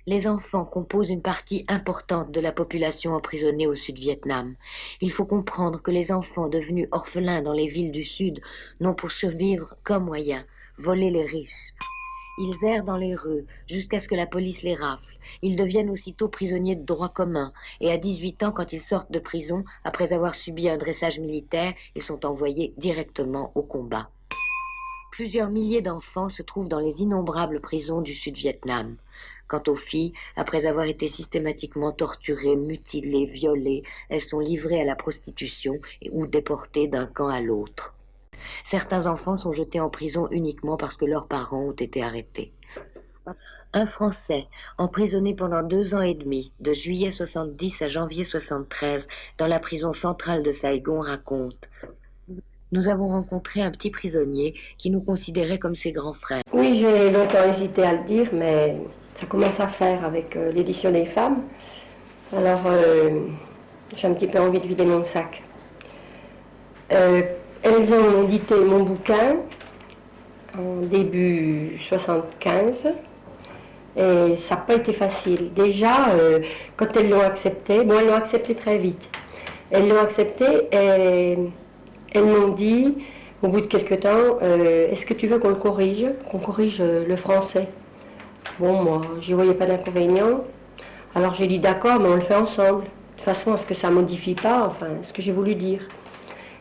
Les enfants composent une partie importante de la population emprisonnée au Sud-Vietnam. Il faut comprendre que les enfants devenus orphelins dans les villes du Sud n'ont pour survivre qu'un moyen, voler les riches. Ils errent dans les rues jusqu'à ce que la police les rafle. Ils deviennent aussitôt prisonniers de droit commun et à 18 ans, quand ils sortent de prison, après avoir subi un dressage militaire, ils sont envoyés directement au combat. Plusieurs milliers d'enfants se trouvent dans les innombrables prisons du Sud-Vietnam. Quant aux filles, après avoir été systématiquement torturées, mutilées, violées, elles sont livrées à la prostitution ou déportées d'un camp à l'autre. Certains enfants sont jetés en prison uniquement parce que leurs parents ont été arrêtés. Un Français, emprisonné pendant 2 ans et demi, de juillet 70 à janvier 73, dans la prison centrale de Saigon, raconte: nous avons rencontré un petit prisonnier qui nous considérait comme ses grands frères. Oui, j'ai longtemps hésité à le dire, mais ça commence à faire avec l'édition des femmes. Alors, j'ai un petit peu envie de vider mon sac. Elles ont édité mon bouquin en début 75 et ça n'a pas été facile. Déjà, quand elles l'ont accepté, bon, elles l'ont accepté très vite. Elles l'ont accepté et elles m'ont dit, au bout de quelques temps, est-ce que tu veux qu'on corrige le français? Bon, moi, j'y voyais pas d'inconvénient. Alors j'ai dit d'accord, mais on le fait ensemble. De façon à ce que ça modifie pas, enfin, ce que j'ai voulu dire.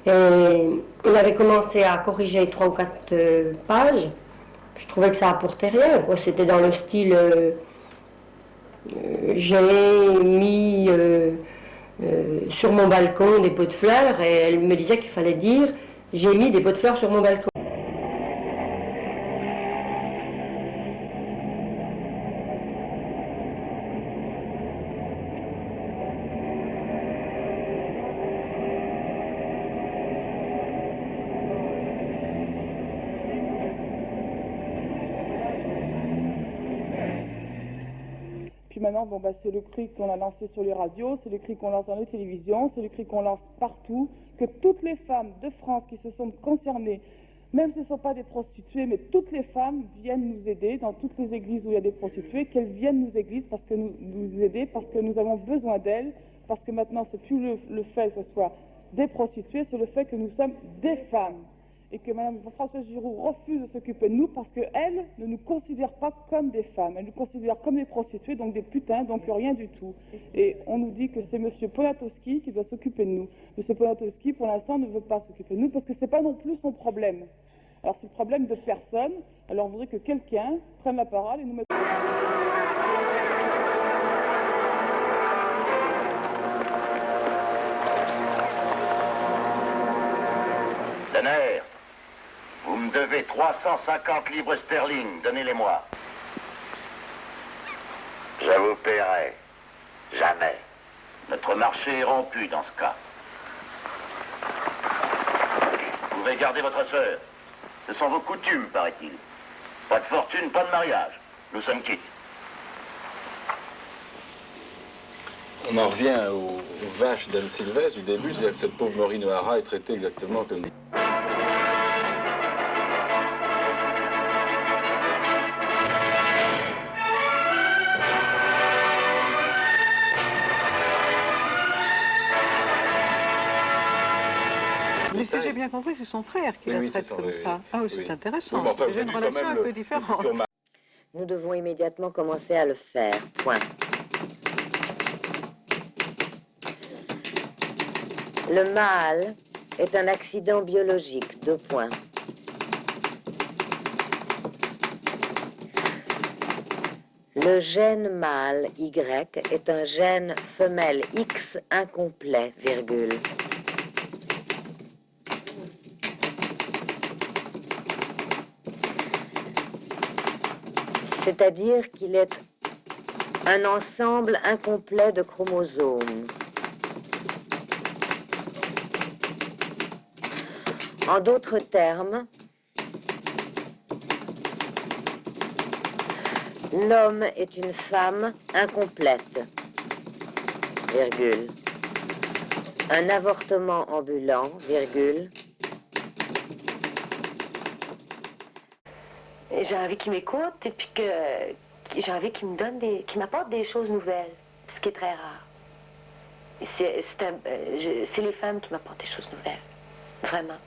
Et on avait commencé à corriger 3 ou 4 pages. Je trouvais que ça apportait rien, quoi. C'était dans le style j'ai mis sur mon balcon des pots de fleurs, et elle me disait qu'il fallait dire j'ai mis des pots de fleurs sur mon balcon. Puis maintenant, bon, c'est le cri qu'on a lancé sur les radios, c'est le cri qu'on lance dans les télévisions, c'est le cri qu'on lance partout, que toutes les femmes de France qui se sont concernées, même si ce ne sont pas des prostituées, mais toutes les femmes viennent nous aider dans toutes les églises où il y a des prostituées, qu'elles viennent nous aider parce que nous avons besoin d'elles, parce que maintenant c'est plus le fait que ce soit des prostituées, c'est le fait que nous sommes des femmes. Et que Mme Françoise Giroud refuse de s'occuper de nous parce qu'elle ne nous considère pas comme des femmes. Elle nous considère comme des prostituées, donc des putains, donc rien du tout. Et on nous dit que c'est M. Poniatowski qui doit s'occuper de nous. M. Poniatowski, pour l'instant, ne veut pas s'occuper de nous parce que ce n'est pas non plus son problème. Alors c'est le problème de personne. Alors on voudrait que quelqu'un prenne la parole et nous mette... Tonnerre, vous me devez 350 livres sterling, donnez-les-moi. Je vous paierai. Jamais. Notre marché est rompu dans ce cas. Vous pouvez garder votre sœur. Ce sont vos coutumes, paraît-il. Pas de fortune, pas de mariage. Nous sommes quittes. On en revient aux vaches d'Anne Sylvestre du début, c'est-à-dire que cette pauvre Maureen O'Hara est traitée exactement comme... Mais si j'ai bien compris, c'est son frère qui la traite comme ça. Ah oui, c'est intéressant. Oui, enfin, j'ai une relation un peu différente. Nous devons immédiatement commencer à le faire. Point. Le mâle est un accident biologique. 2 points. Le gène mâle Y est un gène femelle X incomplet, virgule. C'est-à-dire qu'il est un ensemble incomplet de chromosomes. En d'autres termes, l'homme est une femme incomplète, virgule. Un avortement ambulant, virgule. J'ai envie qu'il m'écoute et puis j'ai envie qu'ils me donnent qu'ils m'apportent des choses nouvelles, ce qui est très rare. C'est les femmes qui m'apportent des choses nouvelles, vraiment.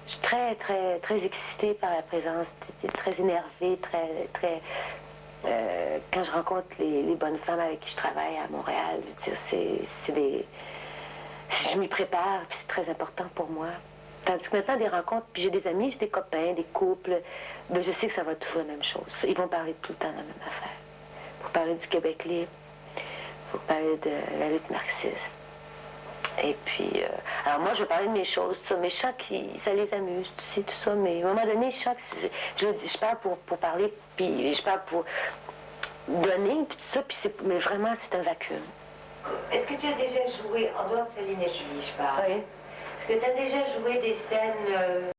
Je suis très, très, très excitée par la présence, très énervée, quand je rencontre les bonnes femmes avec qui je travaille à Montréal, je veux dire, je m'y prépare, c'est très important pour moi. Tandis que maintenant, des rencontres, puis j'ai des amis, j'ai des copains, des couples, ben je sais que ça va toujours la même chose. Ils vont parler tout le temps de la même affaire. Il faut parler du Québec libre, il faut parler de la lutte marxiste. Et puis, alors moi, je vais parler de mes choses, tout ça, mais je sens que ça les amuse, tu sais, tout ça, mais à un moment donné, je sens que je parle pour parler, puis je parle pour donner, puis tout ça, puis mais vraiment, c'est un vacuum. Est-ce que tu as déjà joué, en dehors de Céline et Julie, je parle? Oui. Est-ce que tu as déjà joué des scènes